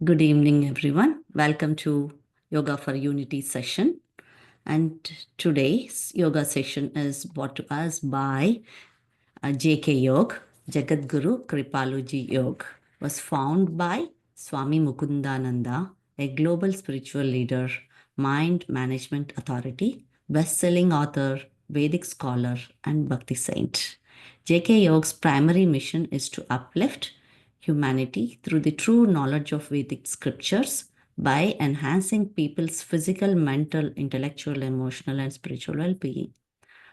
Good evening, everyone. Welcome to Yoga for Unity session. And today's yoga session is brought to us by JKYog, Jagat Guru Kripaluji Yog. Was found by Swami Mukundananda, a global spiritual leader, mind management authority, best-selling author, Vedic scholar, and Bhakti saint. JKYog's primary mission is to uplift humanity through the true knowledge of Vedic scriptures by enhancing people's physical, mental, intellectual, emotional, and spiritual well being.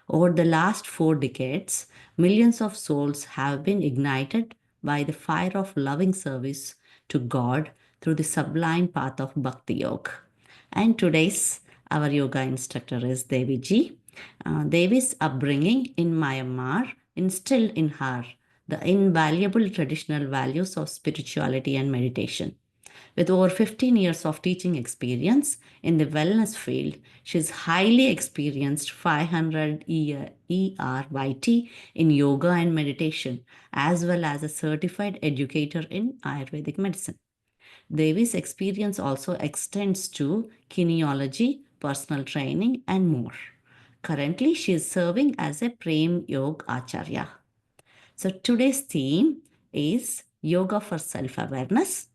Over the last 4 decades, millions of souls have been ignited by the fire of loving service to God through the sublime path of Bhakti Yog. And today's our yoga instructor is Devi ji. Devi's upbringing in Myanmar instilled in her the invaluable traditional values of spirituality and meditation. With over 15 years of teaching experience in the wellness field, she is highly experienced 500 ERYT in yoga and meditation, as well as a certified educator in Ayurvedic medicine. Devi's experience also extends to kinesiology, personal training, and more. Currently, she is serving as a Prem Yoga Acharya. So today's theme is yoga for self-awareness,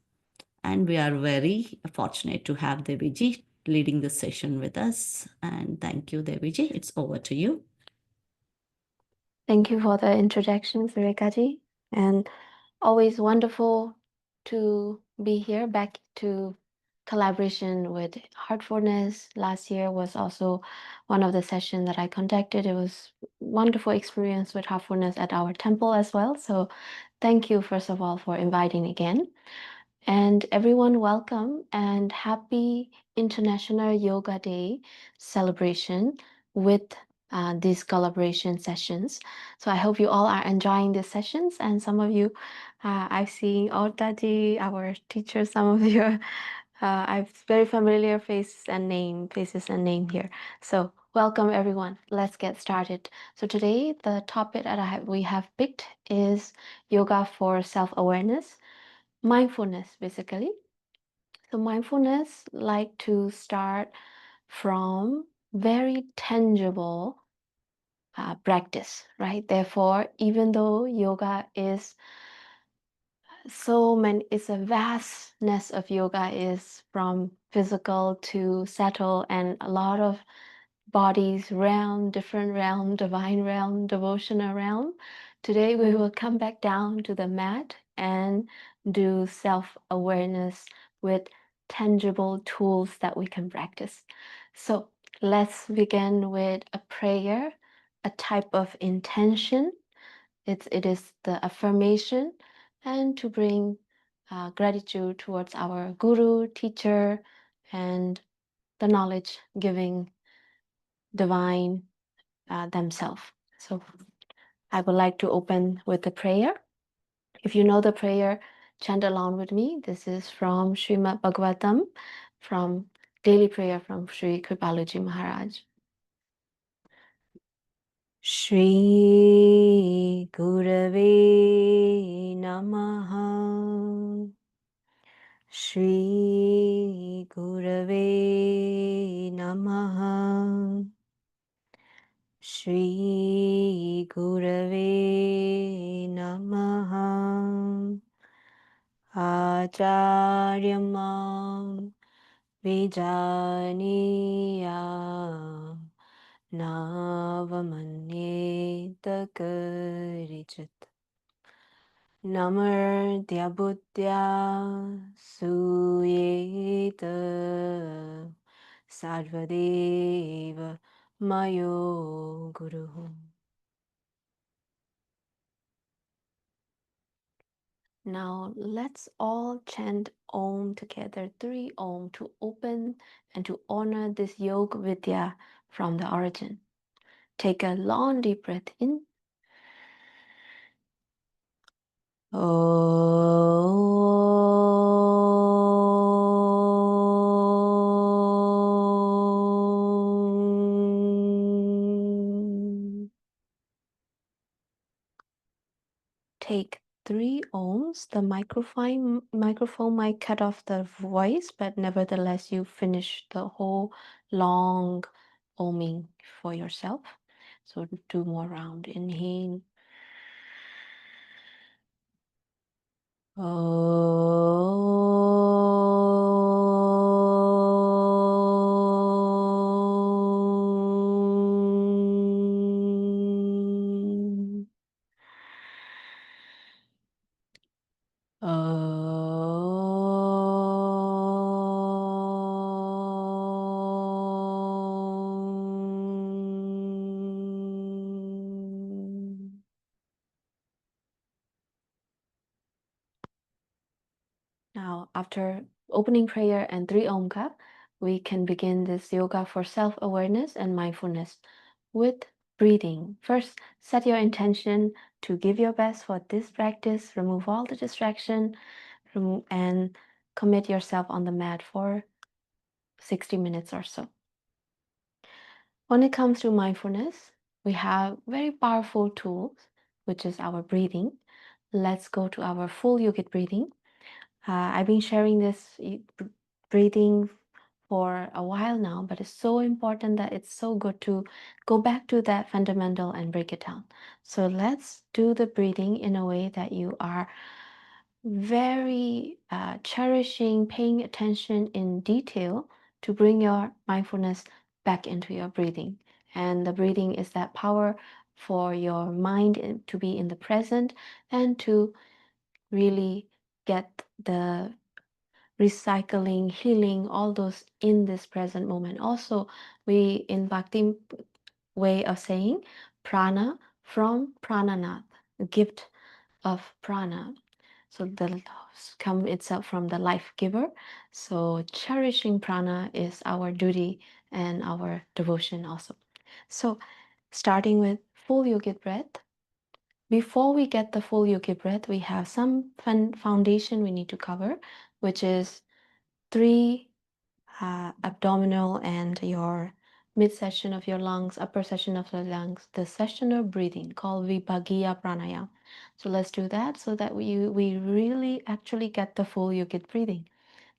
and we are very fortunate to have Deviji leading the session with us. And thank you, Deviji. It's over to you. Thank you for the introduction, Surekaji. And always wonderful to be here back to collaboration with Heartfulness. Last year was also one of the sessions that I conducted. It was wonderful experience with Heartfulness at our temple as well. So thank you, first of all, for inviting again. And everyone, welcome and happy International Yoga Day celebration with these collaboration sessions. So I hope you all are enjoying these sessions. And some of you, I've seen Otaji, our teacher, some of you, I've very familiar faces and name here. So welcome everyone. Let's get started. So today the topic that we have picked is yoga for self-awareness. Mindfulness, basically. So mindfulness like to start from very tangible practice, right? Therefore, even though yoga is so many, it's a vastness of yoga is from physical to subtle and a lot of bodies realm, different realm, divine realm, devotional realm. Today we will come back down to the mat and do self-awareness with tangible tools that we can practice. So let's begin with a prayer, a type of intention. It is the affirmation and to bring gratitude towards our guru, teacher, and the knowledge giving divine themselves. So I would like to open with a prayer. If you know the prayer, chant along with me. This is from Srimad Bhagavatam, from daily prayer from Sri Kripaluji Maharaj. Shri Gurave Namaha. Shri Gurave Namaha. Shri Gurave Namaha. Acharyamam Vijaniya Navamanyeta Karijat Namardya Buddhya Suyeta Sarvadeva Mayo Guru. Now let's all chant Om together, 3 Om, to open and to honor this Yoga Vidya from the origin. Take a long deep breath in. Take 3 Oms pause. The microphone might cut off the voice, but nevertheless, you finish the whole long oming for yourself. So 2 more round. Inhale. Now, after opening prayer and 3 Omkar, we can begin this yoga for self-awareness and mindfulness with breathing. First, set your intention to give your best for this practice, remove all the distraction, and commit yourself on the mat for 60 minutes or so. When it comes to mindfulness, we have very powerful tools, which is our breathing. Let's go to our full yogic breathing. I've been sharing this breathing for a while now, but it's so important that it's so good to go back to that fundamental and break it down. So let's do the breathing in a way that you are very cherishing, paying attention in detail to bring your mindfulness back into your breathing. And the breathing is that power for your mind to be in the present and to really get the recycling, healing, all those in this present moment. Also, we in Bhakti way of saying prana from prananath, the gift of prana. So the come itself from the life giver. So cherishing prana is our duty and our devotion also. So starting with full yogic breath. Before we get the full yogic breath, we have some foundation we need to cover, which is 3 abdominal and your midsection of your lungs, upper section of the lungs, the session of breathing called Vibhagiya Pranayama. So let's do that so that we really actually get the full yogic breathing.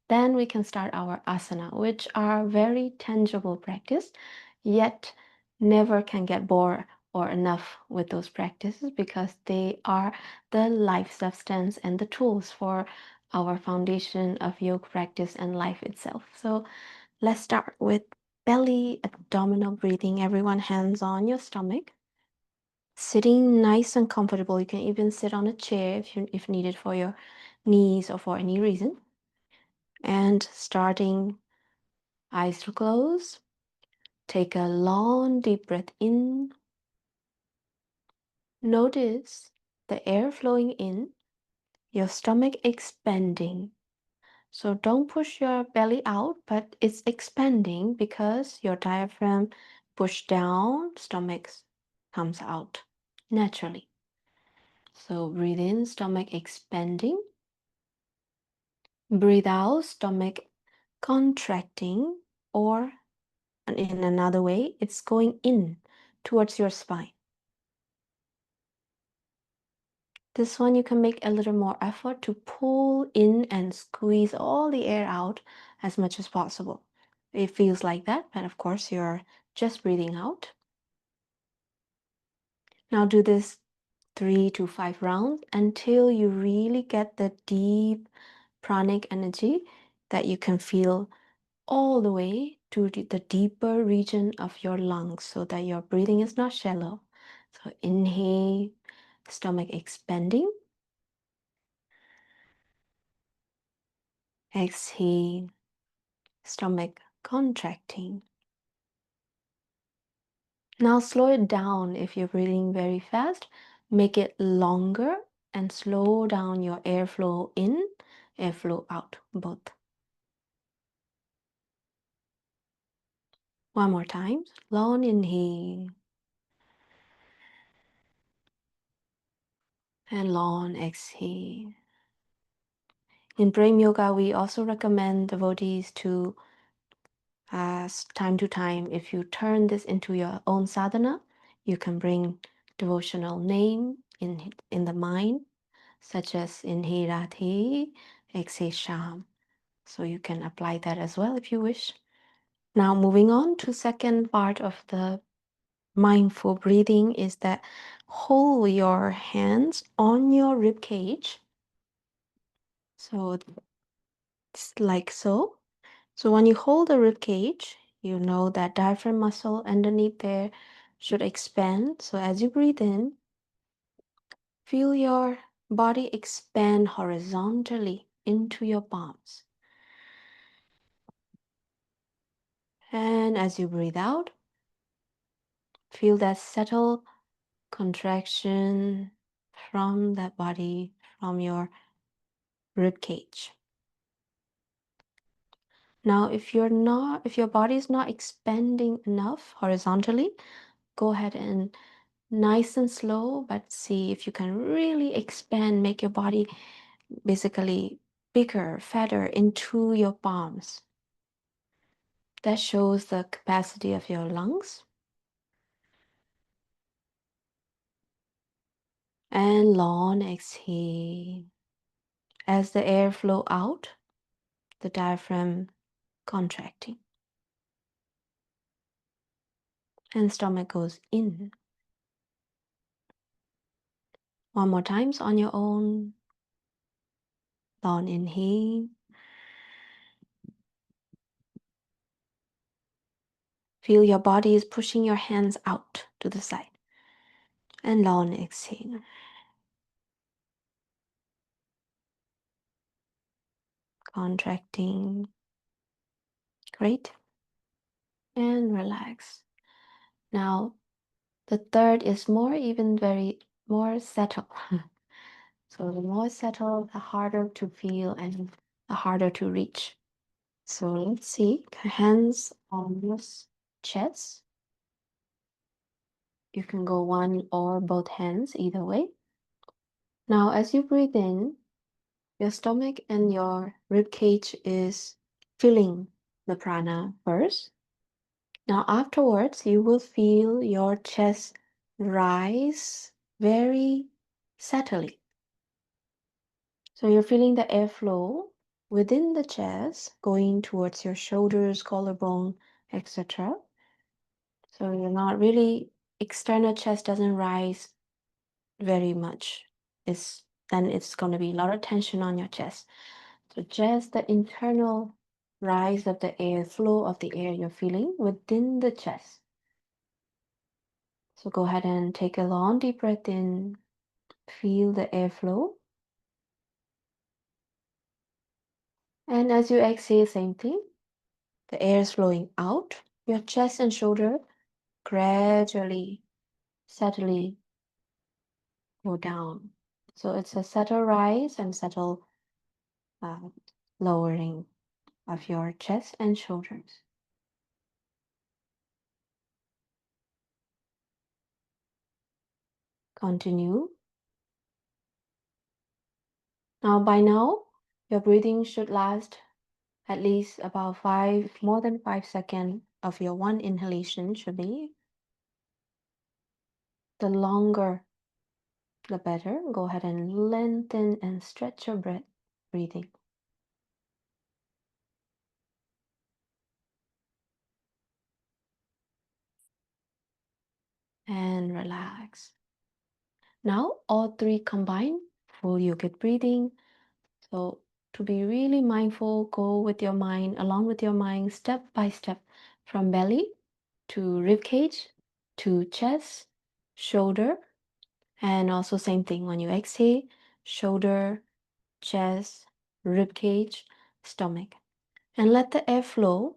Then we can start our asana, which are very tangible practice, yet never can get bored or enough with those practices because they are the life substance and the tools for our foundation of yoga practice and life itself. So let's start with belly abdominal breathing. Everyone, hands on your stomach. Sitting nice and comfortable. You can even sit on a chair if needed for your knees or for any reason. And starting, eyes to close. Take a long deep breath in. Notice the air flowing in, your stomach expanding. So don't push your belly out, but it's expanding because your diaphragm pushed down, stomach comes out naturally. So breathe in, stomach expanding. Breathe out, stomach contracting, or in another way, it's going in towards your spine. This one you can make a little more effort to pull in and squeeze all the air out as much as possible. It feels like that, but of course you're just breathing out. Now do this 3 to 5 rounds until you really get the deep pranic energy that you can feel all the way to the deeper region of your lungs so that your breathing is not shallow. So inhale, stomach expanding. Exhale, stomach contracting. Now slow it down if you're breathing very fast. Make it longer and slow down your airflow in, airflow out, both. One more time. Long inhale and long exhale. In Prem Yoga, we also recommend devotees to, time to time, if you turn this into your own sadhana, you can bring devotional name in the mind. such as inhale Radhe, exhale Sham. So you can apply that as well if you wish. Now moving on to second part of the mindful breathing is that hold your hands on your rib cage. So it's like so. So when you hold the rib cage, you know that diaphragm muscle underneath there should expand. So as you breathe in, feel your body expand horizontally into your palms. And as you breathe out, feel that subtle contraction from that body, from your rib cage. Now, if your body is not expanding enough horizontally, go ahead and nice and slow, but see if you can really expand, make your body basically bigger, fatter into your palms. That shows the capacity of your lungs. And long exhale. As the air flow out, the diaphragm contracting. And stomach goes in. One more times on your own. Long inhale. Feel your body is pushing your hands out to the side. And long exhale. Contracting. Great. And relax. Now, the third is more settled. So the more settled, the harder to feel and the harder to reach. So let's see, hands on your chest. You can go one or both hands, either way. Now, as you breathe in, your stomach and your rib cage is filling the prana first. Now, afterwards, you will feel your chest rise very subtly. So you're feeling the airflow within the chest going towards your shoulders, collarbone, etc. So you're not really, external chest doesn't rise very much. Then it's going to be a lot of tension on your chest. So just the internal rise of the air, flow of the air you're feeling within the chest. So go ahead and take a long deep breath in. Feel the airflow. And as you exhale, same thing. The air is flowing out. Your chest and shoulder gradually, subtly go down. So it's a subtle rise and subtle lowering of your chest and shoulders. Continue. Now, by now, your breathing should last at least about more than 5 seconds of your one inhalation should be. The longer, the better. Go ahead and lengthen and stretch your breathing. And relax. Now, all three combine, full yogic breathing. So to be really mindful, go with your mind, along with your mind, step by step, from belly to rib cage to chest, shoulder, and also same thing when you exhale, shoulder, chest, rib cage, stomach. And let the air flow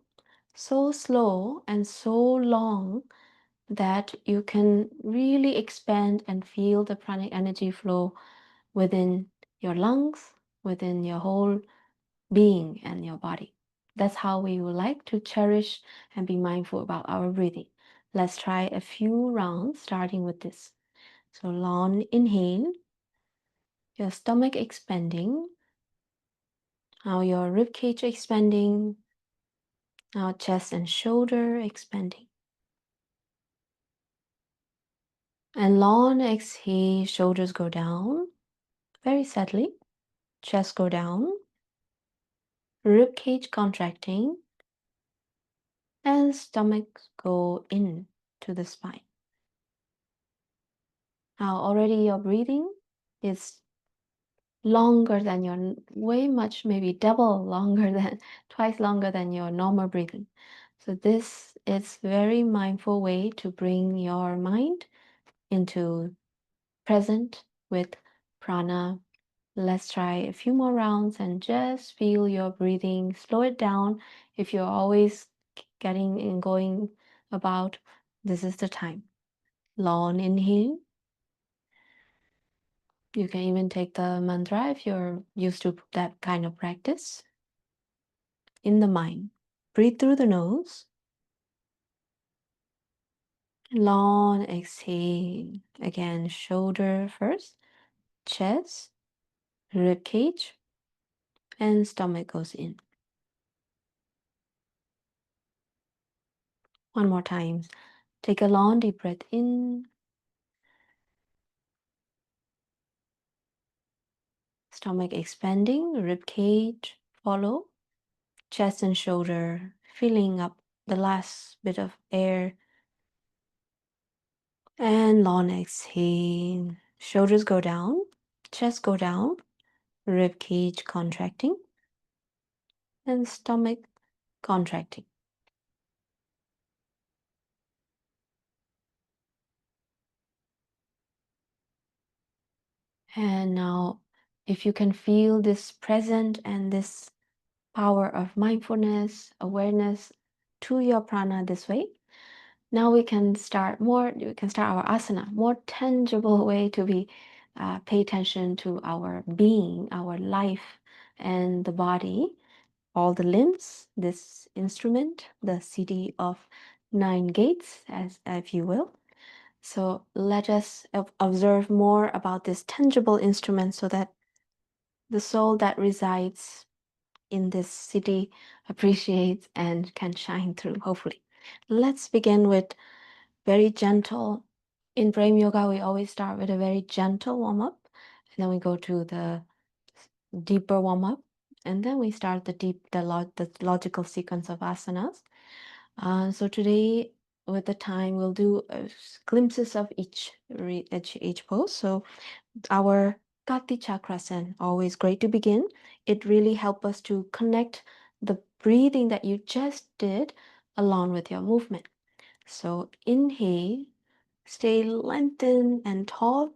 so slow and so long that you can really expand and feel the pranic energy flow within your lungs, within your whole being and your body. That's how we would like to cherish and be mindful about our breathing. Let's try a few rounds starting with this. So long inhale, your stomach expanding, now your rib cage expanding, now chest and shoulder expanding. And long exhale, shoulders go down, very sadly. Chest go down, rib cage contracting, and stomach go in to the spine. Now already your breathing is longer than your, way much, maybe double longer than, twice longer than your normal breathing. So this is very mindful way to bring your mind into present with prana. Let's try a few more rounds and just feel your breathing. Slow it down. If you're always getting and going about, this is the time. Long inhale. You can even take the mantra if you're used to that kind of practice. In the mind. Breathe through the nose. Long exhale. Again, shoulder first, chest, rib cage, and stomach goes in. One more time. Take a long deep breath in. Stomach expanding, rib cage follow, chest and shoulder filling up the last bit of air. And long exhale. Shoulders go down, chest go down, rib cage contracting, and stomach contracting. And now, if you can feel this present and this power of mindfulness, awareness to your prana this way, now we can start our asana, more tangible way to be pay attention to our being, our life, and the body, all the limbs, this instrument, the city of 9 gates, as if you will. So let us observe more about this tangible instrument so that the soul that resides in this city appreciates and can shine through, hopefully. Let's begin with very gentle. In Prem Yoga, we always start with a very gentle warm-up, and then we go to the deeper warm-up, and then we start the logical sequence of asanas. So today, with the time, we'll do glimpses of each pose. So our Kati Chakrasan, always great to begin. It really helps us to connect the breathing that you just did along with your movement. So inhale, stay lengthened and tall.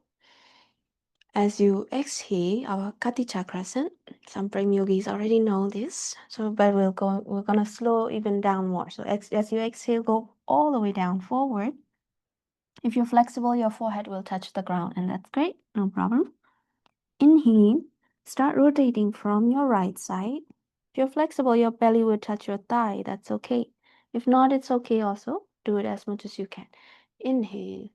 As you exhale, our Kati Chakrasan, some Prem yogis already know this, so but we're gonna slow even down more. So as you exhale, go all the way down forward. If you're flexible, your forehead will touch the ground, and that's great, no problem. Inhale, start rotating from your right side. If you're flexible, your belly will touch your thigh, that's okay. If not, it's okay also. Do it as much as you can. Inhale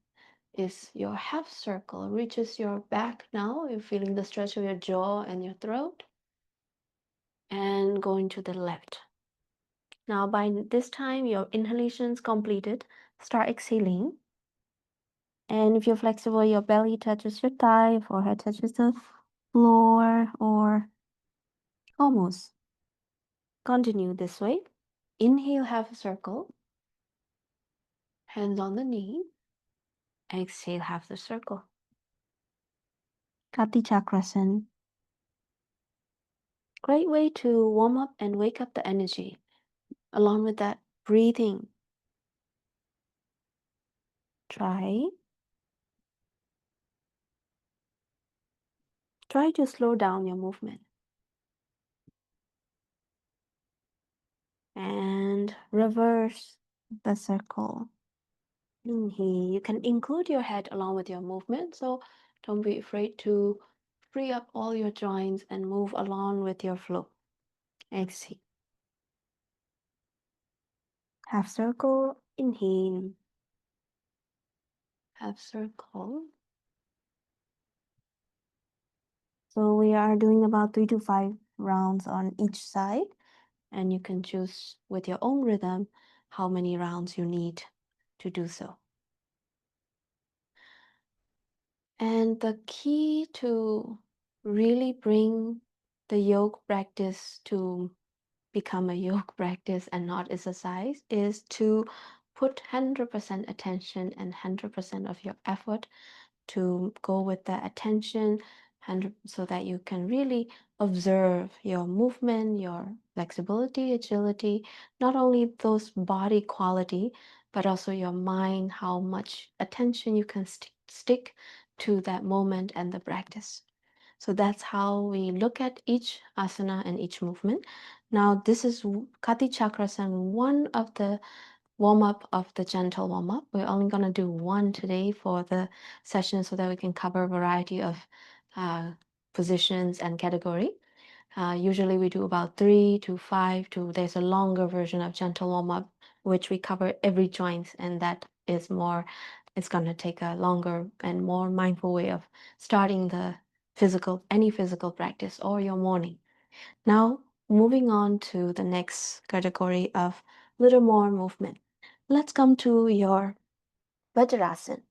is your half circle, reaches your back now. You're feeling the stretch of your jaw and your throat. And going to the left. Now, by this time, your inhalation is completed. Start exhaling. And if you're flexible, your belly touches your thigh, your forehead touches the floor, or almost. Continue this way. Inhale, half a circle. Hands on the knee. Exhale, half the circle. Kati Chakrasan. Great way to warm up and wake up the energy. Along with that, breathing. Try to slow down your movement. And reverse the circle. Inhale. You can include your head along with your movement, so don't be afraid to free up all your joints and move along with your flow. Exhale. Half circle. Inhale. Half circle. So we are doing about 3 to 5 rounds on each side, and you can choose with your own rhythm how many rounds you need to do so. And the key to really bring the yoga practice to become a yoga practice and not exercise is to put 100% attention and 100% of your effort to go with the attention and so that you can really observe your movement, your flexibility, agility, not only those body quality, but also your mind, how much attention you can stick to that moment and the practice. So that's how we look at each asana and each movement. Now, this is Kati Chakrasan, one of the warm up of the gentle warm up. We're only going to do one today for the session so that we can cover a variety of positions and category. Usually we do about 3 to 5 to there's a longer version of gentle warm up which we cover every joint, and that is more, it's going to take a longer and more mindful way of starting the any physical practice or your morning. Now, moving on to the next category of little more movement. Let's come to your Vajrasan.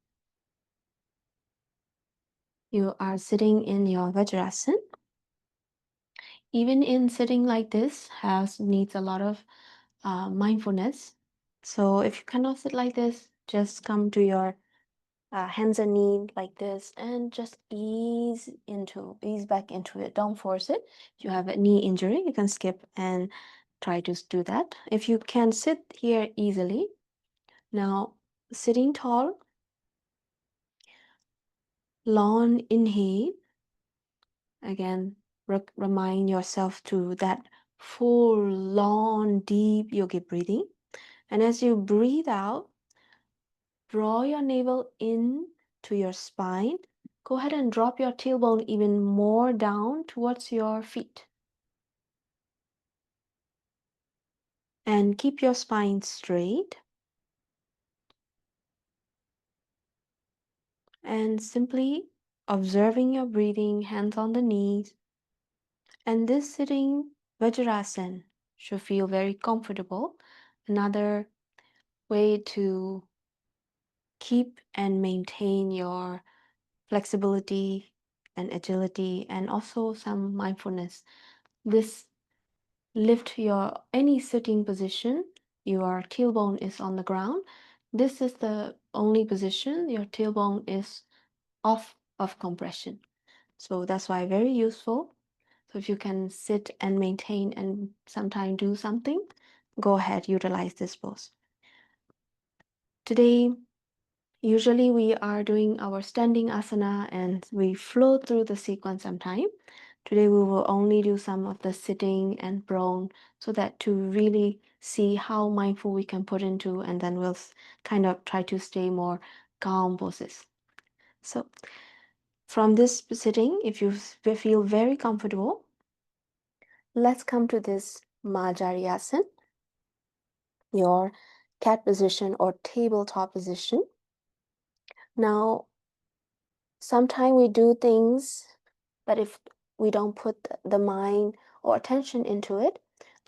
You are sitting in your Vajrasan. Even in sitting like this needs a lot of mindfulness. So if you cannot sit like this, just come to your hands and knees like this and just ease back into it. Don't force it. If you have a knee injury, you can skip and try to do that. If you can sit here easily, now sitting tall, long inhale. Again, remind yourself to that full, long, deep yogic breathing. And as you breathe out, draw your navel in to your spine. Go ahead and drop your tailbone even more down towards your feet. And keep your spine straight. And simply observing your breathing, hands on the knees. And this sitting Vajrasan should feel very comfortable. Another way to keep and maintain your flexibility and agility and also some mindfulness. This lift your any sitting position, your tailbone is on the ground. This is the only position your tailbone is off of compression. So that's why very useful. So if you can sit and maintain and sometimes do something, go ahead, utilize this pose. Today, usually we are doing our standing asana and we flow through the sequence sometime. Today we will only do some of the sitting and prone so that to really see how mindful we can put into, and then we'll kind of try to stay more calm poses. So from this sitting, if you feel very comfortable, let's come to this Majariasan, your cat position or tabletop position. Now, sometimes we do things, but if we don't put the mind or attention into it,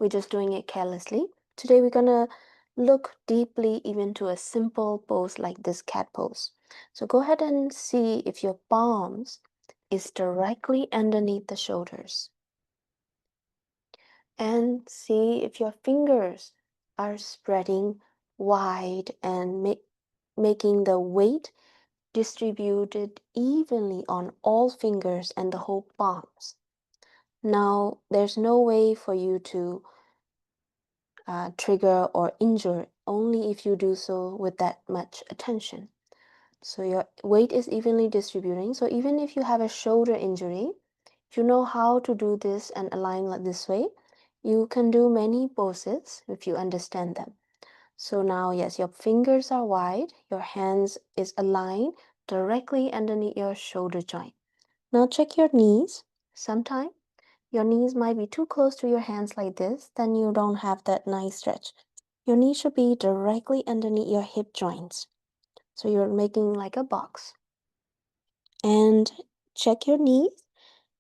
we're just doing it carelessly. Today, we're going to look deeply even to a simple pose like this cat pose. So go ahead and see if your palms is directly underneath the shoulders. And see if your fingers are spreading wide and making the weight distributed evenly on all fingers and the whole palms. Now, there's no way for you to trigger or injure, only if you do so with that much attention. So your weight is evenly distributing. So even if you have a shoulder injury, if you know how to do this and align like this way, you can do many poses if you understand them. So now, yes, your fingers are wide, your hands is aligned directly underneath your shoulder joint. Now check your knees. Sometimes your knees might be too close to your hands like this, then you don't have that nice stretch. Your knee should be directly underneath your hip joints. So you're making like a box. And check your knees.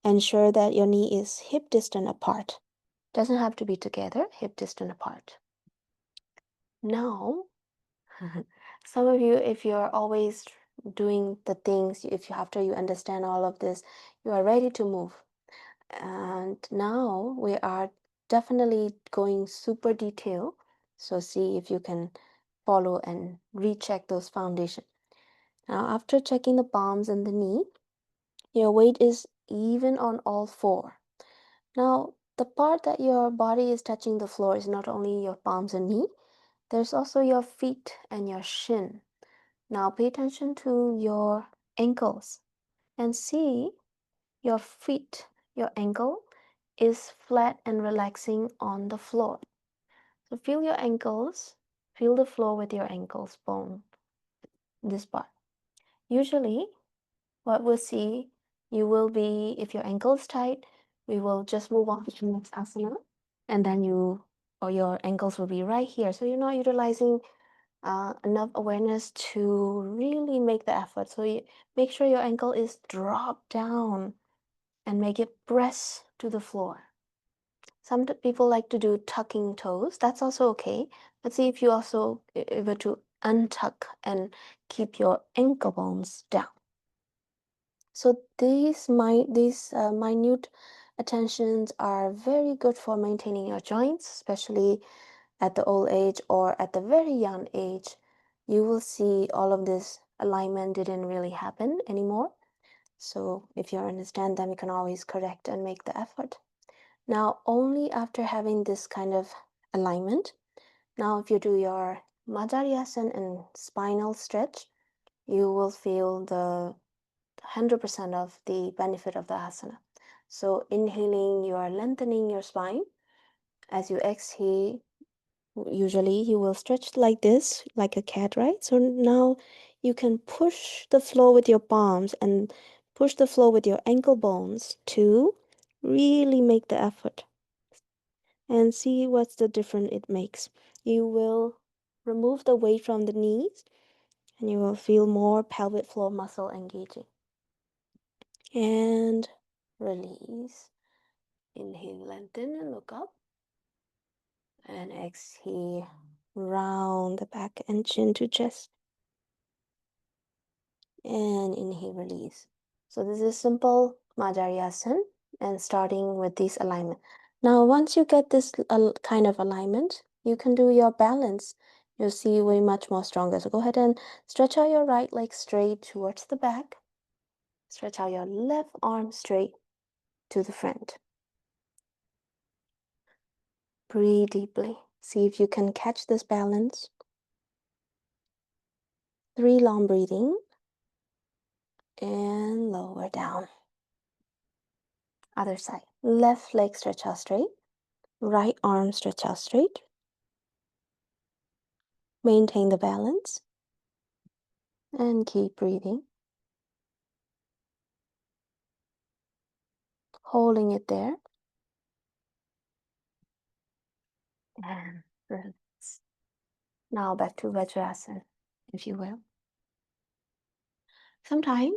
Ensure that your knee is hip distant apart. Doesn't have to be together, hip distant apart. Now, some of you, if you're always doing the things, if you after you understand all of this, you are ready to move. And now we are definitely going super detailed. So see if you can follow and recheck those foundation. Now, after checking the palms and the knee, your weight is even on all four. Now, the part that your body is touching the floor is not only your palms and knee, there's also your feet and your shin. Now, pay attention to your ankles and see your feet, your ankle is flat and relaxing on the floor. So feel your ankles, feel the floor with your ankles bone, this part. Usually, what we'll see, you will be, if your ankle is tight, we will just move on to the next asana, and then you or your ankles will be right here. So you're not utilizing enough awareness to really make the effort. So you make sure your ankle is dropped down and make it press to the floor. Some people like to do tucking toes. That's also okay. But see if you also able to untuck and keep your ankle bones down. So these minute attentions are very good for maintaining your joints, especially at the old age or at the very young age. You will see all of this alignment didn't really happen anymore. So if you understand them, you can always correct and make the effort. Now, only after having this kind of alignment, now if you do your Madhyasana and spinal stretch, you will feel the 100% of the benefit of the asana. So inhaling, you are lengthening your spine. As you exhale, usually you will stretch like this, like a cat, right? So now you can push the floor with your palms and push the floor with your ankle bones to really make the effort and see what's the difference it makes. You will remove the weight from the knees and you will feel more pelvic floor muscle engaging. And release. Inhale, lengthen and look up. And exhale, round the back and chin to chest. And inhale, release. So this is simple Madhyasana and starting with this alignment. Now, once you get this kind of alignment, you can do your balance. You'll see way much more stronger. So go ahead and stretch out your right leg straight towards the back. Stretch out your left arm straight to the front. Breathe deeply. See if you can catch this balance. 3 long breathing. And lower down. Other side. Left leg stretch out straight. Right arm stretch out straight. Maintain the balance. And keep breathing. Holding it there. And release. Now back to Vajrasana, if you will. Sometimes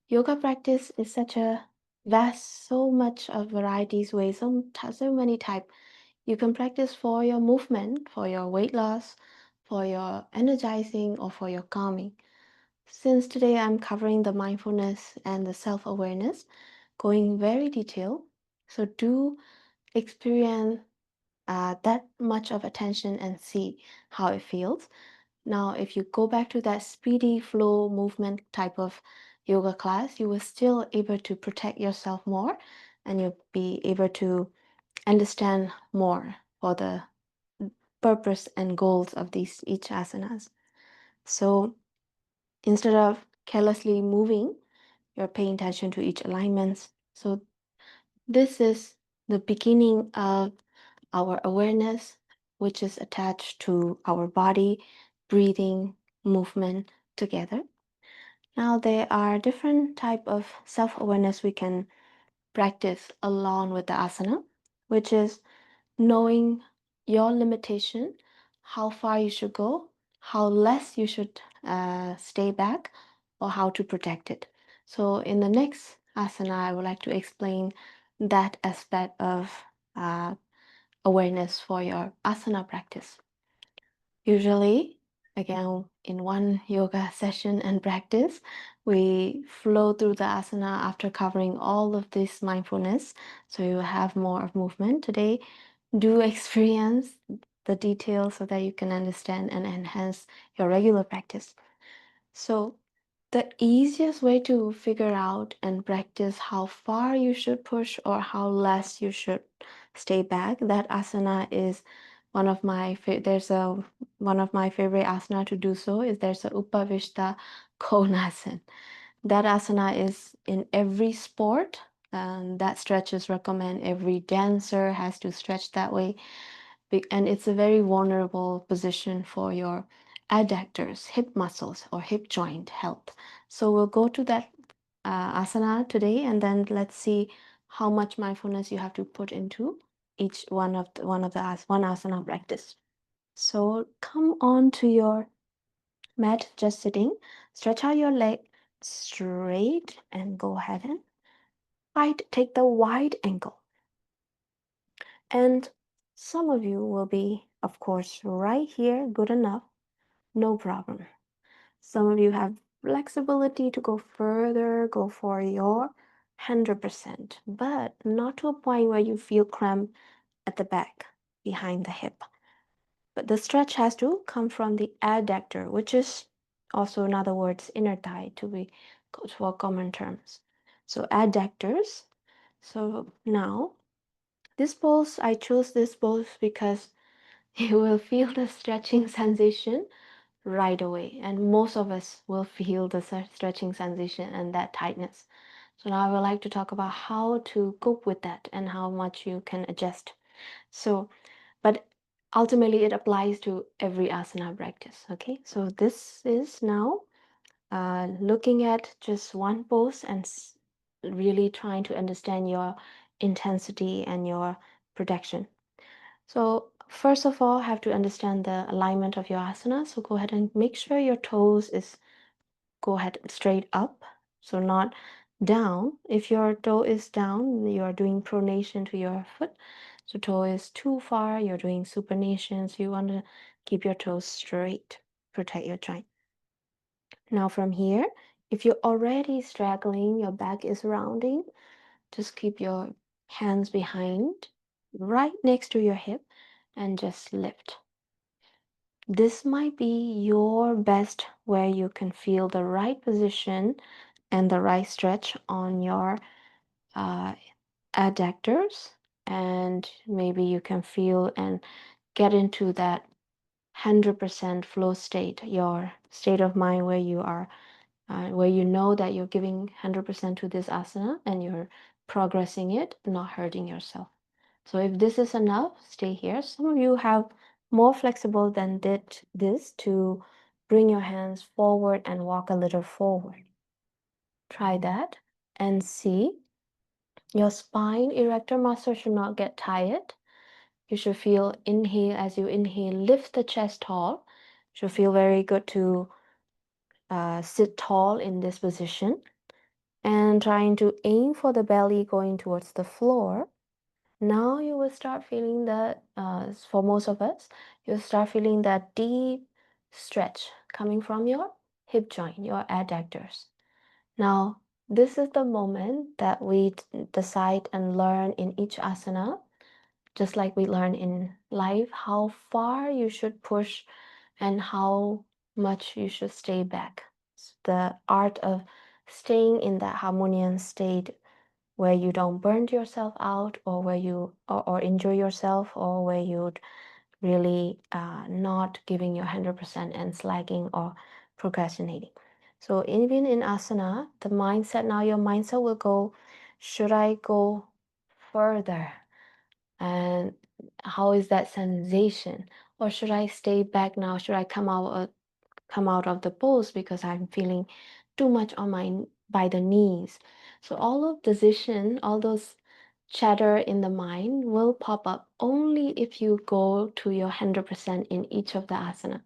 yoga practice is such a vast, so much of varieties, ways, so many types. You can practice for your movement, for your weight loss, for your energizing, or for your calming. Since today I'm covering the mindfulness and the self-awareness, going very detailed, so do experience that much of attention and see how it feels. Now, if you go back to that speedy flow movement type of yoga class, you will still able to protect yourself more and you'll be able to understand more for the purpose and goals of these each asanas. So instead of carelessly moving, you're paying attention to each alignments. So this is the beginning of our awareness, which is attached to our body, breathing, movement together. Now there are different type of self-awareness we can practice along with the asana, which is knowing your limitation, how far you should go, how less you should stay back, or how to protect it. So in the next asana, I would like to explain that aspect of awareness for your asana practice. Usually, again, in one yoga session and practice, we flow through the asana after covering all of this mindfulness, so you have more of movement. Today, do experience the details so that you can understand and enhance your regular practice. So the easiest way to figure out and practice how far you should push or how less you should stay back, that asana is one of my one of my favorite asana to do so is there's a upavishta konasana. That asana is in every sport, and that stretch is recommend. Every dancer has to stretch that way, and it's a very vulnerable position for your adductors, hip muscles, or hip joint health. So we'll go to that asana today, and then let's see how much mindfulness you have to put into each one of the one asana practice. So come on to your mat, just sitting. Stretch out your leg straight and go ahead and take the wide ankle. And some of you will be, of course, right here, good enough, no problem. Some of you have flexibility to go further, go for your 100%, but not to a point where you feel cramp at the back, behind the hip. But the stretch has to come from the adductor, which is also, in other words, inner thigh to be for common terms. So adductors. So now this pose, I chose this pose because you will feel the stretching sensation right away, and most of us will feel the stretching sensation and that tightness. So now I would like to talk about how to cope with that and how much you can adjust. So, but ultimately it applies to every asana practice. Okay, so this is now looking at just one pose and really trying to understand your intensity and your protection. So first of all, have to understand the alignment of your asana. So go ahead and make sure your toes is go ahead straight up, so not down. If your toe is down, you are doing pronation to your foot. So toe is too far, you're doing supination. So you want to keep your toes straight, protect your joint. Now from here, if you're already straggling, your back is rounding, just keep your hands behind, right next to your hip, and just lift. This might be your best where you can feel the right position and the right stretch on your uh, adductors, and maybe you can feel and get into that 100% flow state, your state of mind where you are, where you know that you're giving 100% to this asana and you're progressing it, not hurting yourself. So if this is enough, stay here. Some of you have more flexible than did this to bring your hands forward and walk a little forward. Try that and see. Your spine erector muscle should not get tired. You should feel inhale, as you inhale, lift the chest tall. Should feel very good to sit tall in this position and trying to aim for the belly going towards the floor. Now you will start feeling that, for most of us, you'll start feeling that deep stretch coming from your hip joint, your adductors. Now, this is the moment that we decide and learn in each asana, just like we learn in life, how far you should push and how much you should stay back. It's the art of staying in that harmonious state where you don't burn yourself out, or where you or injure yourself, or where you'd really not giving your 100% and slacking or procrastinating. So even in asana, the mindset, now your mindset will go, should I go further? And how is that sensation? Or should I stay back now? Should I come out of the pose because I'm feeling too much on my by the knees? So all of decision, all those chatter in the mind will pop up only if you go to your 100% in each of the asana.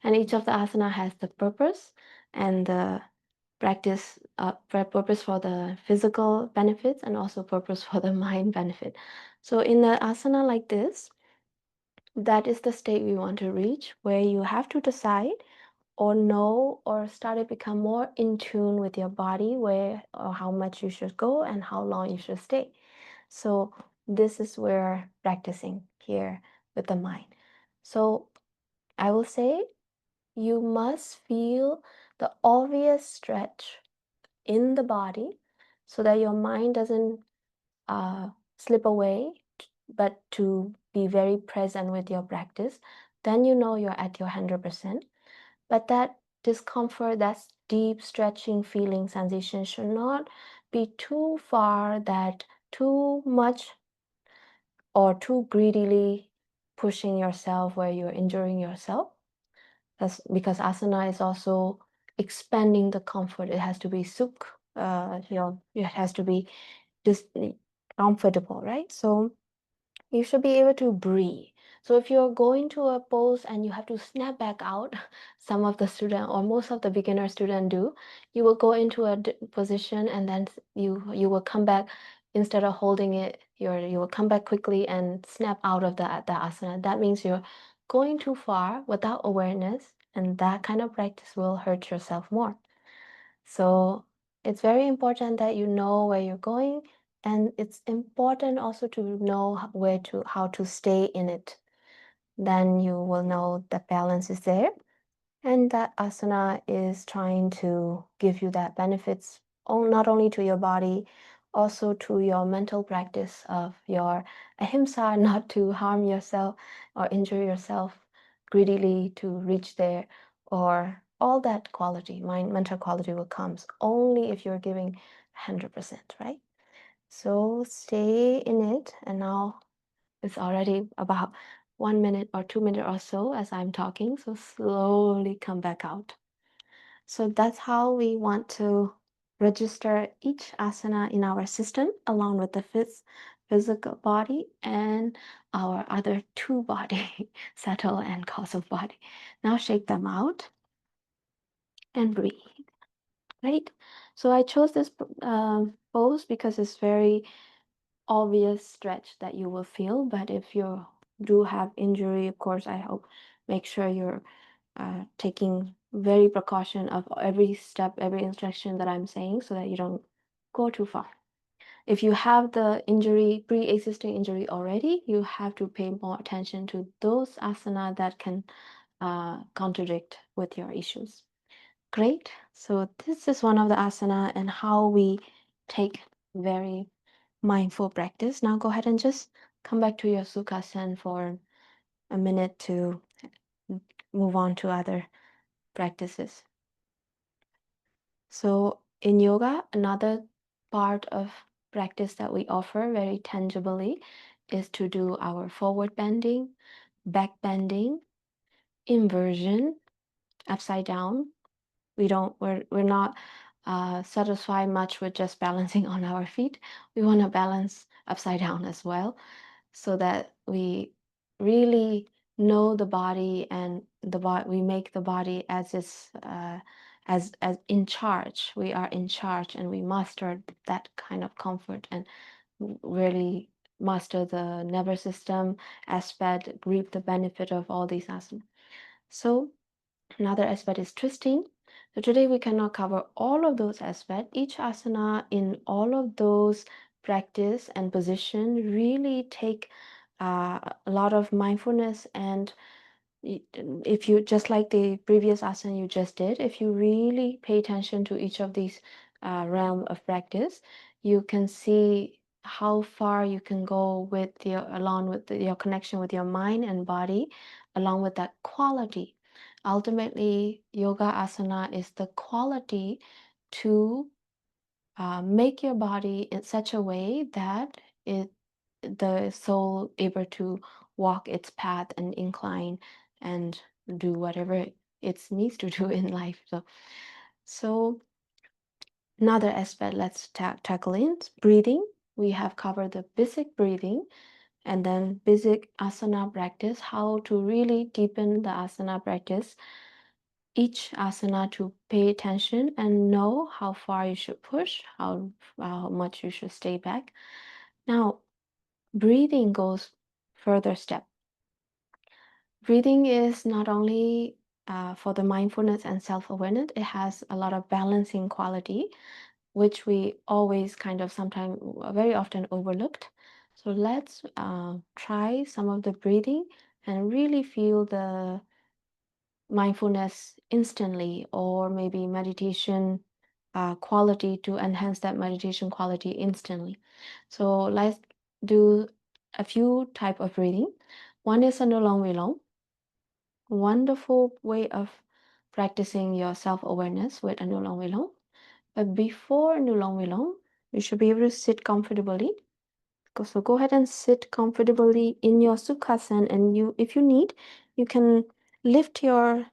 And each of the asana has the purpose and the practice, purpose for the physical benefits and also purpose for the mind benefit. So in the asana like this, that is the state we want to reach, where you have to decide, or know or started become more in tune with your body, where or how much you should go and how long you should stay. So this is where practicing here with the mind. So I will say you must feel the obvious stretch in the body so that your mind doesn't slip away, but to be very present with your practice. Then you know you're at your 100%. But that discomfort, that deep stretching feeling sensation should not be too far that too much or too greedily pushing yourself where you're injuring yourself. That's because asana is also expanding the comfort. It has to be it has to be just comfortable, right? So you should be able to breathe. So if you're going to a pose and you have to snap back out, some of the student or most of the beginner student do, you will go into a position and then you will come back. Instead of holding it, you will come back quickly and snap out of the asana. That means you're going too far without awareness, and that kind of practice will hurt yourself more. So it's very important that you know where you're going, and it's important also to know how to stay in it. Then you will know the balance is there, and that asana is trying to give you that benefits, not only to your body, also to your mental practice of your ahimsa, not to harm yourself or injure yourself greedily to reach there, or all that quality, mental quality will comes only if you're giving 100%, right? So stay in it, and now it's already about 1 minute or 2 minutes or so as I'm talking, so slowly come back out. So that's how we want to register each asana in our system, along with the physical body and our other two body, subtle and causal body. Now shake them out and breathe, right? So I chose this pose because it's very obvious stretch that you will feel, but if you do have injury, of course, I hope make sure you're taking very precaution of every step, every instruction that I'm saying, so that you don't go too far. If you have the injury, pre-existing injury already, you have to pay more attention to those asana that can contradict with your issues. Great. So this is one of the asana and how we take very mindful practice. Now go ahead and just come back to your Sukhasana for a minute to move on to other practices. So in yoga, another part of practice that we offer very tangibly is to do our forward bending, back bending, inversion, upside down. We're not satisfied much with just balancing on our feet. We want to balance upside down as well, so that we really know the body, and we make the body as its as in charge. We are in charge, and we master that kind of comfort, and really master the nervous system aspect, reap the benefit of all these asanas. So another aspect is twisting. So today we cannot cover all of those aspects. Each asana in all of those practice and position really take a lot of mindfulness. And if you, just like the previous asana you just did, if you really pay attention to each of these realm of practice, you can see how far you can go with along with your connection with your mind and body, along with that quality. Ultimately, yoga asana is the quality to make your body in such a way that the soul able to walk its path and incline and do whatever it needs to do in life. So another aspect, let's tackle in breathing. We have covered the basic breathing, and then basic asana practice, how to really deepen the asana practice. Each asana to pay attention and know how far you should push, how much you should stay back. Now, breathing goes further step. Breathing is not only for the mindfulness and self-awareness, it has a lot of balancing quality, which we always kind of sometimes very often overlooked. So let's try some of the breathing and really feel the mindfulness instantly, or maybe meditation quality to enhance that meditation quality instantly. So let's do a few type of breathing. One is Anulom Vilom, wonderful way of practicing your self-awareness with Anulom Vilom. But before Anulom Vilom, you should be able to sit comfortably. So go ahead and sit comfortably in your Sukhasana, and you, if you need, you can lift your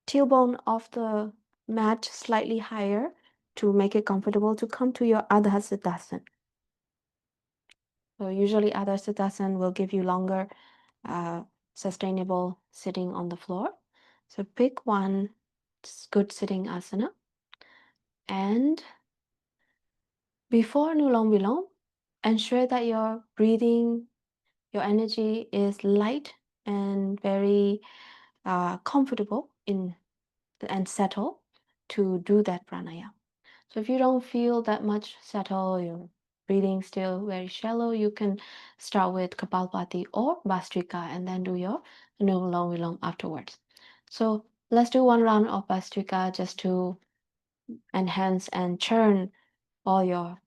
tailbone off the mat slightly higher to make it comfortable to come to your Adha Siddhasana. So usually Adha Siddhasana will give you longer, sustainable sitting on the floor. So pick one good sitting asana. And before Nulom Vilom, ensure that your breathing, your energy is light and very comfortable in and settle to do that pranayama. So if you don't feel that much settle, your breathing still very shallow, you can start with Kapalbhati or Bhastrika and then do your Anulom Vilom afterwards. So let's do one round of Bhastrika just to enhance and churn all your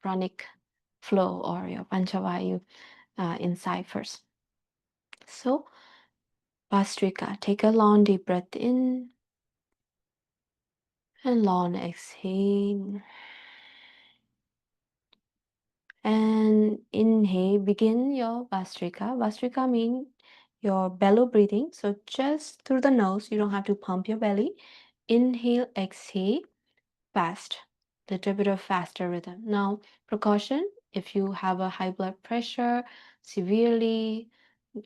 pranic flow or your Panchavayu inside first. So Bhastrika, take a long deep breath in and long exhale. And inhale, begin your Vastrika. Vastrika means your bellow breathing. So just through the nose, you don't have to pump your belly. Inhale, exhale, fast. Little bit of faster rhythm. Now, precaution, if you have a high blood pressure, severely,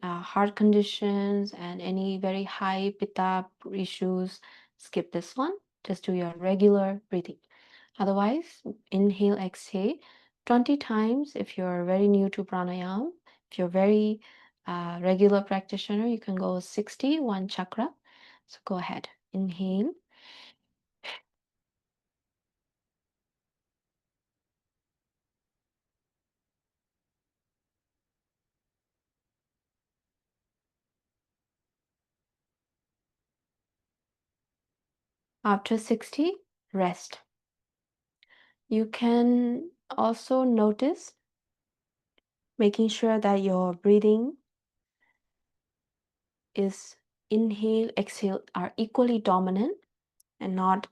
heart conditions, and any very high pitta issues, skip this one. Just do your regular breathing. Otherwise, inhale, exhale 20 times. If you're very new to pranayama, if you're very regular practitioner, you can go 60, one chakra. So go ahead, inhale. After 60, rest. You can also notice making sure that your breathing is inhale, exhale are equally dominant and not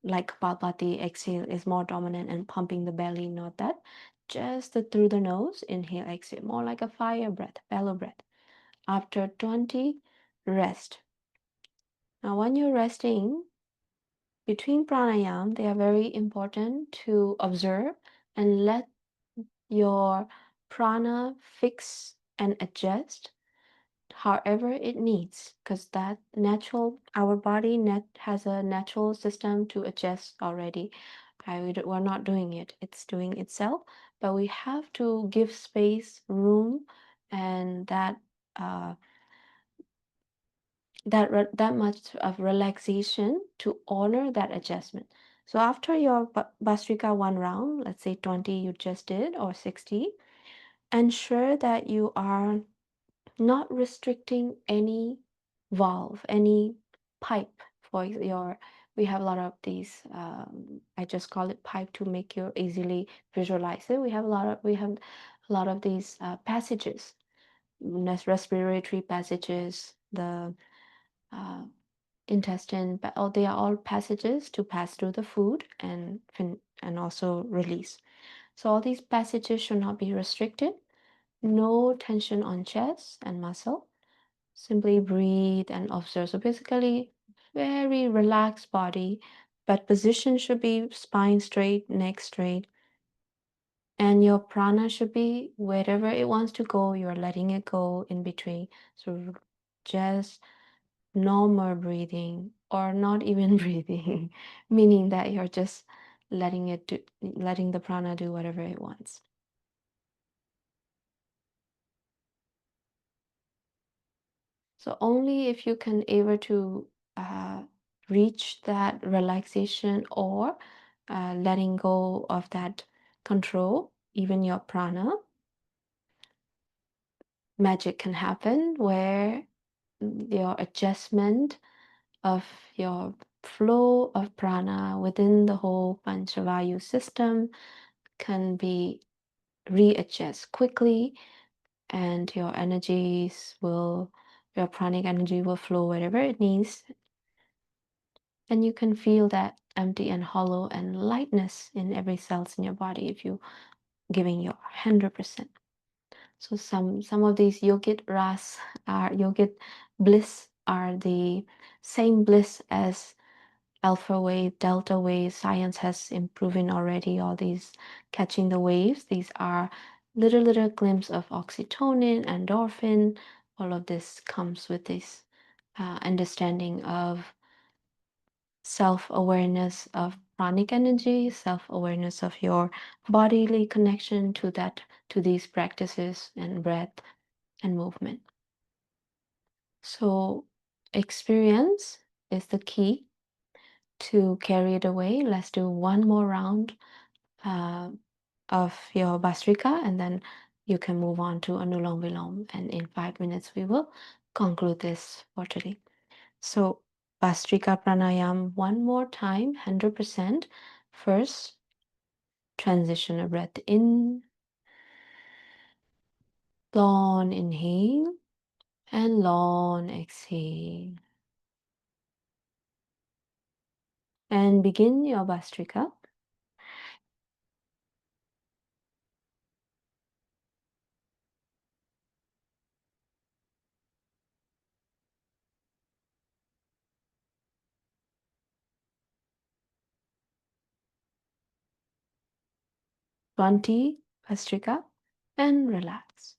like Kapalbhati exhale is more dominant and pumping the belly, not that. Just through the nose, inhale, exhale, more like a fire breath, bellow breath. After 20, rest. Now, when you're resting, between pranayam, they are very important to observe and let your prana fix and adjust however it needs, because that natural, our body has a natural system to adjust already. We're not doing it, it's doing itself, but we have to give space, room, and that much of relaxation to honor that adjustment. So after your Bhastrika one round, let's say 20 you just did or 60, ensure that you are not restricting any valve, any pipe for your. We have a lot of these. I just call it pipe to make you easily visualize it. We have a lot of these passages, respiratory passages, the uh, intestine, but they are all passages to pass through the food and also release. So all these passages should not be restricted. No tension on chest and muscle. Simply breathe and observe. So basically, very relaxed body, but position should be spine straight, neck straight, and your prana should be wherever it wants to go. You're letting it go in between. So just normal breathing or not even breathing, meaning that you're just letting the prana do whatever it wants. So only if you can able to reach that relaxation or letting go of that control, even your prana, magic can happen where your adjustment of your flow of prana within the whole Panchavayu system can be readjust quickly, and your energies will, your pranic energy will flow wherever it needs, and you can feel that empty and hollow and lightness in every cells in your body if you giving your 100%. So some of these yogit ras are yogit bliss are the same bliss as alpha wave, delta wave. Science has improving already all these catching the waves. These are little glimpse of oxytocin, endorphin. All of this comes with this understanding of self-awareness of pranic energy, self-awareness of your bodily connection to that, to these practices and breath and movement. So experience is the key to carry it away. Let's do one more round of your Bhastrika, and then you can move on to Anulom Vilom. And in 5 minutes, we will conclude this for today. So Bhastrika Pranayam one more time, 100%. First, transition a breath in, long inhale, and long exhale. And begin your Bhastrika. Swanti Bhastrika, and relax.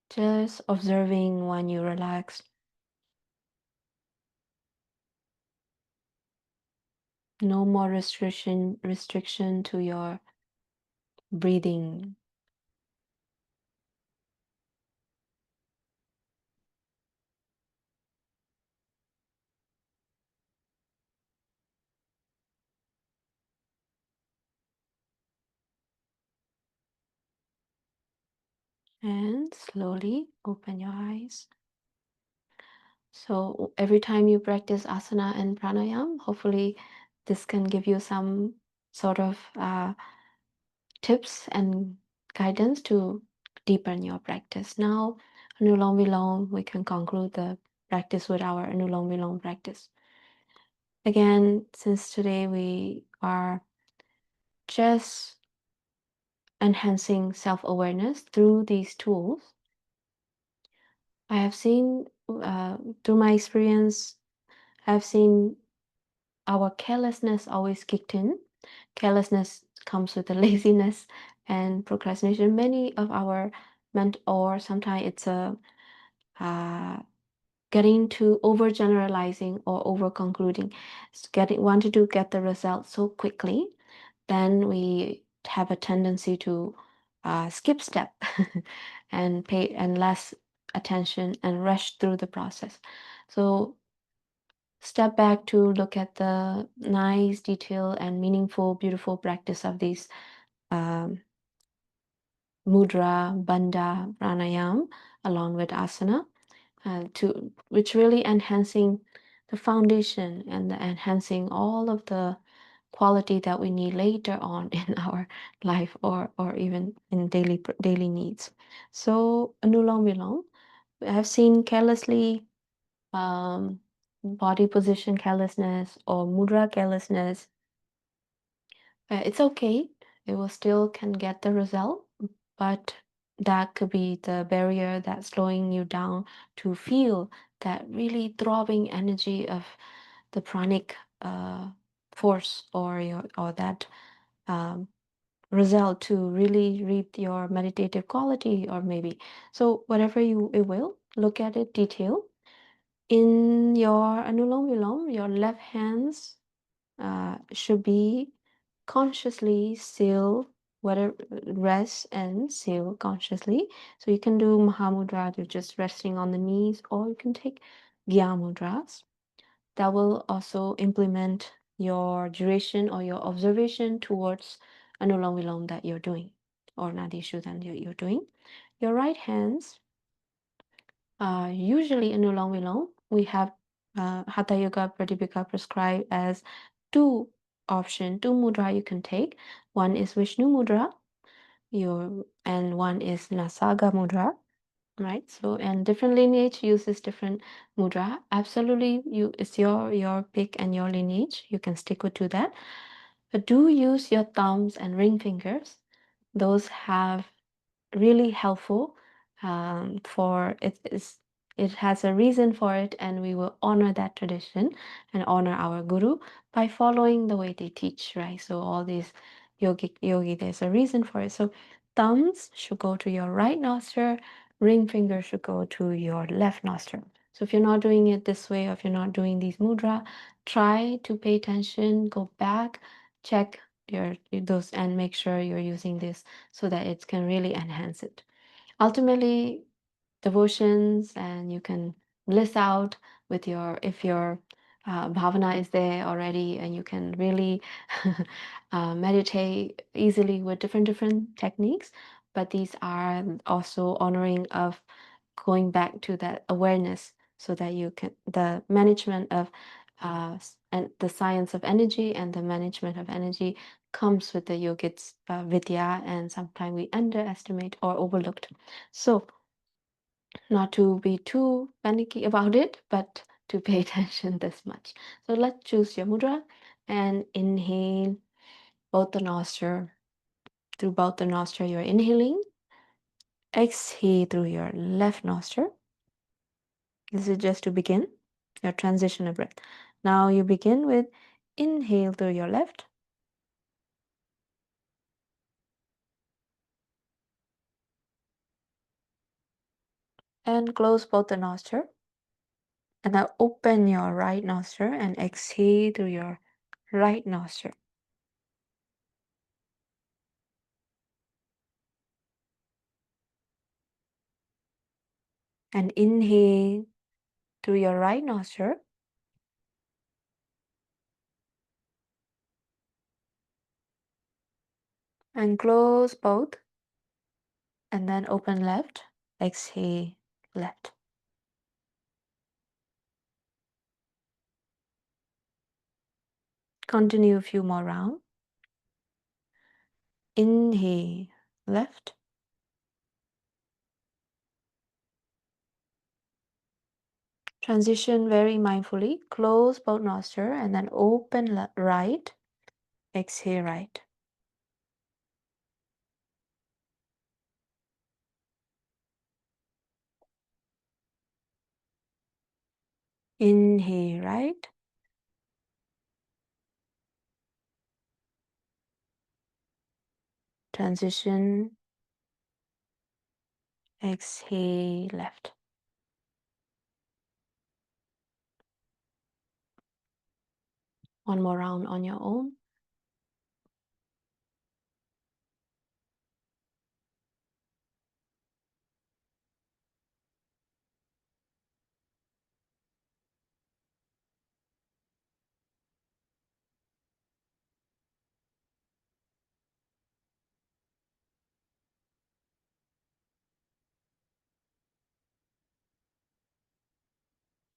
Just observing when you relax. No more restriction to your breathing. And slowly open your eyes. So every time you practice asana and pranayam, hopefully this can give you some sort of tips and guidance to deepen your practice. Now, Anulom Vilom, we can conclude the practice with our Anulom Vilom practice. Again, since today we are just enhancing self-awareness through these tools, I have seen through my experience, I've seen our carelessness always kicked in. Carelessness comes with the laziness and procrastination. Many of our or sometimes it's a getting to overgeneralizing or over concluding, getting wanted to get the result so quickly, then we have a tendency to skip step and pay and less attention and rush through the process. So step back to look at the nice, detailed, and meaningful, beautiful practice of these um, mudra, bandha, pranayam, along with asana, to which really enhancing the foundation and enhancing all of the quality that we need later on in our life or even in daily needs. So Anulom Vilom, I have seen carelessly body position carelessness or mudra carelessness. It's okay. It will still can get the result, but that could be the barrier that's slowing you down to feel that really throbbing energy of the pranic force or your or that um, result to really reap your meditative quality or maybe so whatever you it will look at it detail In your Anulom Vilom, your left hands should be consciously still, whether rest and still consciously. So you can do Mahamudra, you're just resting on the knees, or you can take Gya Mudras. That will also implement your duration or your observation towards Anulom Vilom that you're doing, or Nadi Shuddhan you're doing. Your right hands, usually in Anulom Vilom, we have Hatha Yoga Pradipika prescribed as two two mudra you can take. One is Vishnu Mudra, and one is Nasaga Mudra, right? So, and different lineage uses different mudra. Absolutely, it's your pick and your lineage. You can stick to that. But do use your thumbs and ring fingers. Those have really helpful for it has a reason for it, and we will honor that tradition and honor our guru by following the way they teach, right? So all these yogi, there's a reason for it. So thumbs should go to your right nostril, ring finger should go to your left nostril. So if you're not doing it this way, or if you're not doing these mudra, try to pay attention, go back, check those, and make sure you're using this so that it can really enhance it. Ultimately, devotions, and you can bliss out with if your bhavana is there already, and you can really meditate easily with different techniques. But these are also honoring of going back to that awareness, so that you can the management of and the science of energy and the management of energy comes with the yogic vidya, and sometimes we underestimate or overlooked. So not to be too panicky about it, but to pay attention this much. So let's choose your mudra and inhale both the nostril. Through both the nostril, you're inhaling. Exhale through your left nostril. This is just to begin your transitional breath. Now you begin with inhale through your left. And close both the nostril. And now open your right nostril and exhale through your right nostril. And inhale through your right nostril. And close both. And then open left. Exhale left. Continue a few more rounds. Inhale left. Transition very mindfully. Close both nostrils and then open right. Exhale right. Inhale right. Transition. Exhale left. One more round on your own.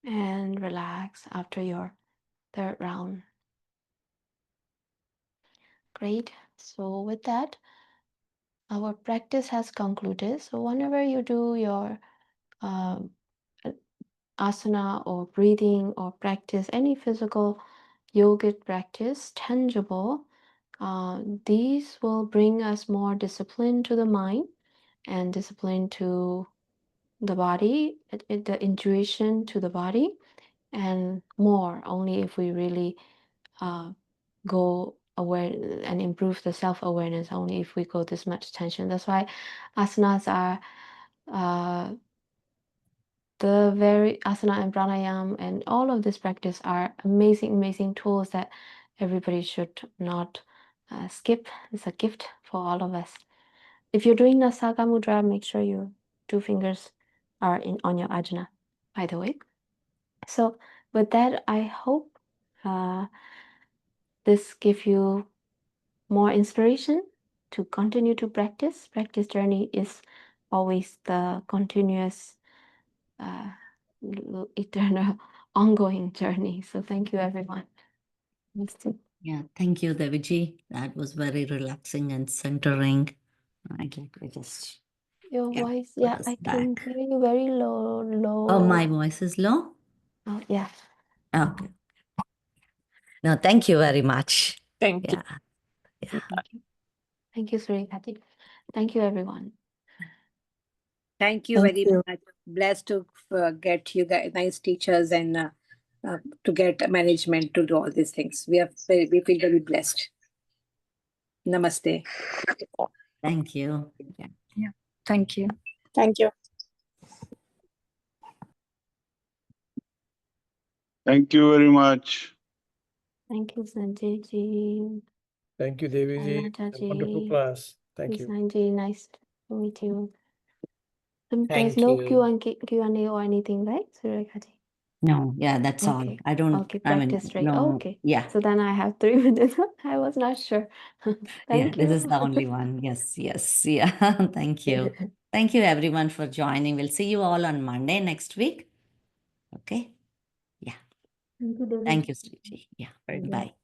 And relax after your third round. Great. So with that, our practice has concluded. So whenever you do your um, asana or breathing or practice any physical yogic practice, tangible, these will bring us more discipline to the mind and discipline to the body, the intuition to the body, and more only if we really go aware and improve the self-awareness, only if we go this much attention. That's why asanas are the very asana and pranayam and all of this practice are amazing tools that everybody should not skip. It's a gift for all of us. If you're doing Nasaka Mudra, make sure your 2 fingers are on your ajna, by the way. So with that, I hope this gives you more inspiration to continue to practice. Practice journey is always the continuous, eternal, ongoing journey. So thank you, everyone. Yeah, thank you, Deviji. That was very relaxing and centering. I'd like to just Your yeah, voice, put yeah, us I can back. hear you very low. Oh, my voice is low? Oh, yeah. Okay. No, thank you very much. Thank you. Yeah. Thank you, Surikati. Thank you, everyone. Thank you Thank very you. much. Blessed to get you guys nice teachers and to get management to do all these things. We feel very blessed. Namaste. Thank you. Yeah. Thank you. Thank you. Thank you very much. Thank you, Sanjay ji. Thank you, Devi ji. Anata ji. Wonderful class. Thank you. Sanjay, nice to meet you. There's Thank no you. Q&A or anything, right, Surikati? No, yeah, that's all. Okay. I don't, Okay, I mean, practice straight. no, Okay. yeah. So then I have 3 minutes. I was not sure. Yeah, Thank this you. is the only one. Yes, yeah. Thank you. Thank you, everyone, for joining. We'll see you all on Monday next week. Okay. Yeah. Thank you, Devi. Thank you, Sriji. Yeah. Thank you. Bye.